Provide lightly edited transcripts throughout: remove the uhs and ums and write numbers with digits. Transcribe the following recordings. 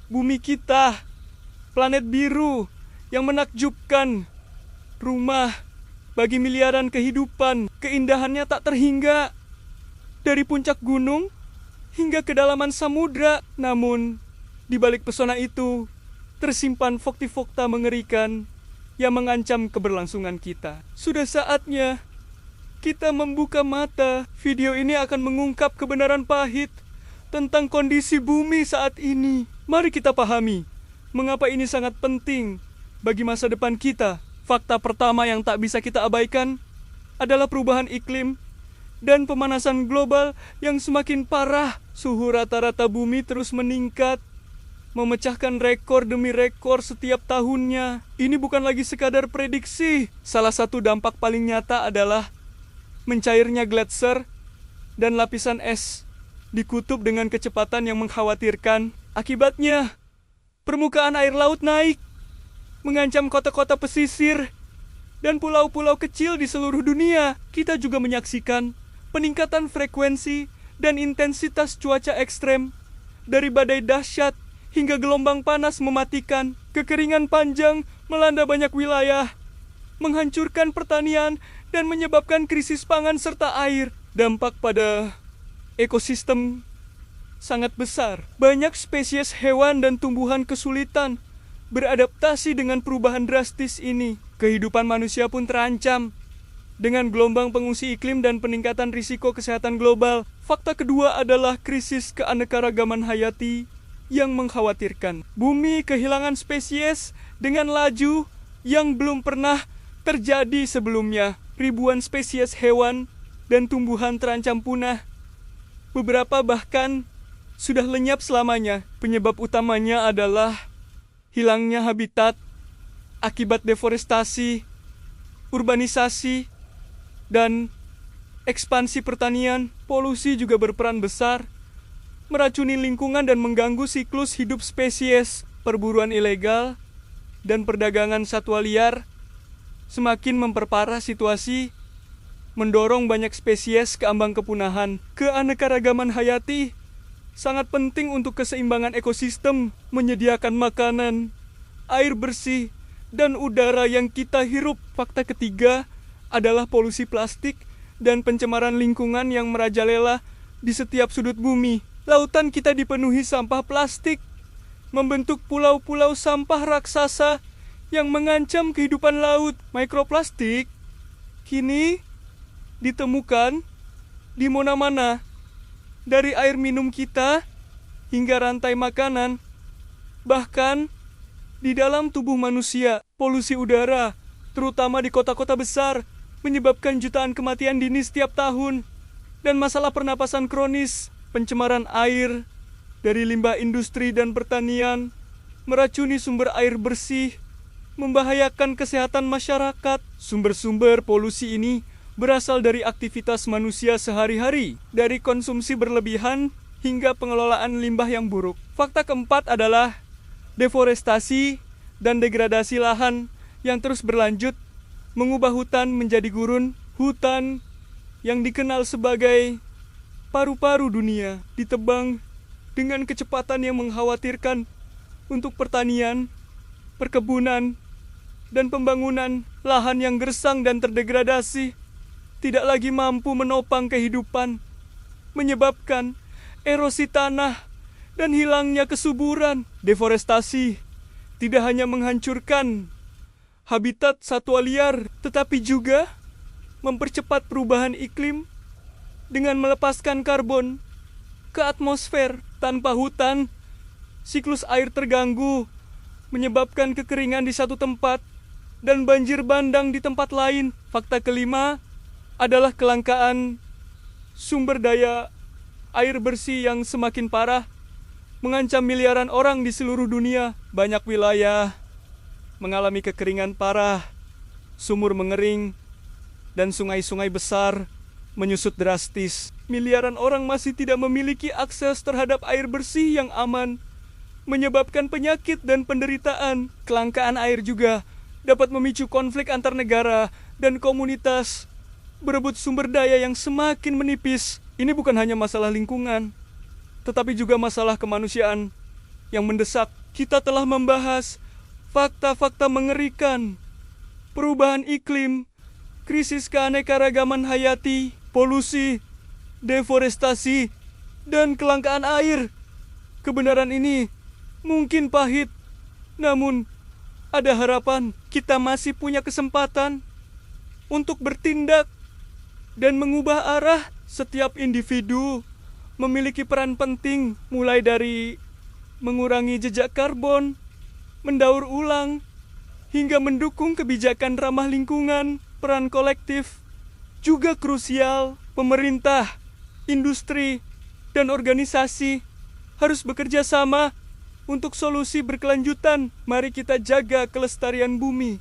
Bumi kita, planet biru yang menakjubkan, rumah bagi miliaran kehidupan, keindahannya tak terhingga. Dari puncak gunung hingga kedalaman samudra, namun di balik pesona itu tersimpan fakta-fakta mengerikan yang mengancam keberlangsungan kita. Sudah saatnya kita membuka mata. Video ini akan mengungkap kebenaran pahit tentang kondisi bumi saat ini. Mari kita pahami mengapa ini sangat penting bagi masa depan kita. Fakta pertama yang tak bisa kita abaikan adalah perubahan iklim dan pemanasan global yang semakin parah. Suhu rata-rata bumi terus meningkat, memecahkan rekor demi rekor setiap tahunnya. Ini bukan lagi sekadar prediksi. Salah satu dampak paling nyata adalah mencairnya gletser dan lapisan es di kutub dengan kecepatan yang mengkhawatirkan. Akibatnya, permukaan air laut naik, mengancam kota-kota pesisir dan pulau-pulau kecil di seluruh dunia. Kita juga menyaksikan peningkatan frekuensi dan intensitas cuaca ekstrem, dari badai dahsyat hingga gelombang panas mematikan. Kekeringan panjang melanda banyak wilayah, menghancurkan pertanian dan menyebabkan krisis pangan serta air. Dampak pada ekosistem sangat besar. Banyak spesies hewan dan tumbuhan kesulitan beradaptasi dengan perubahan drastis ini. Kehidupan manusia pun terancam dengan gelombang pengungsi iklim dan peningkatan risiko kesehatan global. Fakta kedua adalah krisis keanekaragaman hayati yang mengkhawatirkan. Bumi kehilangan spesies dengan laju yang belum pernah terjadi sebelumnya. Ribuan spesies hewan dan tumbuhan terancam punah. Beberapa bahkan sudah lenyap selamanya. Penyebab utamanya adalah hilangnya habitat akibat deforestasi, urbanisasi, dan ekspansi pertanian. Polusi juga berperan besar, meracuni lingkungan dan mengganggu siklus hidup spesies. Perburuan ilegal dan perdagangan satwa liar semakin memperparah situasi, mendorong banyak spesies ke ambang kepunahan. Keanekaragaman hayati sangat penting untuk keseimbangan ekosistem, menyediakan makanan, air bersih, dan udara yang kita hirup. Fakta ketiga adalah polusi plastik dan pencemaran lingkungan yang merajalela di setiap sudut bumi. Lautan kita dipenuhi sampah plastik, membentuk pulau-pulau sampah raksasa yang mengancam kehidupan laut. Mikroplastik kini ditemukan di mana-mana, dari air minum kita hingga rantai makanan, bahkan di dalam tubuh manusia. Polusi udara, terutama di kota-kota besar, menyebabkan jutaan kematian dini setiap tahun. Dan masalah pernapasan kronis, pencemaran air dari limbah industri dan pertanian, meracuni sumber air bersih, membahayakan kesehatan masyarakat. Sumber-sumber polusi ini berasal dari aktivitas manusia sehari-hari, dari konsumsi berlebihan hingga pengelolaan limbah yang buruk. Fakta keempat adalah deforestasi dan degradasi lahan yang terus berlanjut, mengubah hutan menjadi gurun. Hutan yang dikenal sebagai paru-paru dunia ditebang dengan kecepatan yang mengkhawatirkan untuk pertanian, perkebunan, dan pembangunan. Lahan yang gersang dan terdegradasi tidak lagi mampu menopang kehidupan, menyebabkan erosi tanah dan hilangnya kesuburan. Deforestasi tidak hanya menghancurkan habitat satwa liar, tetapi juga mempercepat perubahan iklim dengan melepaskan karbon ke atmosfer. Tanpa hutan, siklus air terganggu, menyebabkan kekeringan di satu tempat dan banjir bandang di tempat lain. Fakta kelima adalah kelangkaan sumber daya air bersih yang semakin parah, mengancam miliaran orang di seluruh dunia. Banyak wilayah mengalami kekeringan parah, sumur mengering, dan sungai-sungai besar menyusut drastis. Miliaran orang masih tidak memiliki akses terhadap air bersih yang aman, menyebabkan penyakit dan penderitaan. Kelangkaan air juga dapat memicu konflik antar negara dan komunitas, berebut sumber daya yang semakin menipis. Ini bukan hanya masalah lingkungan, tetapi juga masalah kemanusiaan. yang mendesak. Kita telah membahas fakta-fakta mengerikan, perubahan iklim, krisis keanekaragaman hayati, polusi, deforestasi, dan kelangkaan air. Kebenaran ini mungkin pahit, namun ada harapan. Kita masih punya kesempatan untuk bertindak dan mengubah arah. Setiap individu memiliki peran penting, mulai dari mengurangi jejak karbon, mendaur ulang, hingga mendukung kebijakan ramah lingkungan. Peran kolektif juga krusial. Pemerintah, industri, dan organisasi harus bekerja sama untuk solusi berkelanjutan. Mari kita jaga kelestarian bumi,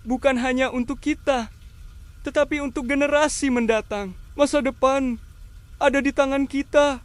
bukan hanya untuk kita, tetapi untuk generasi mendatang. Masa depan ada di tangan kita.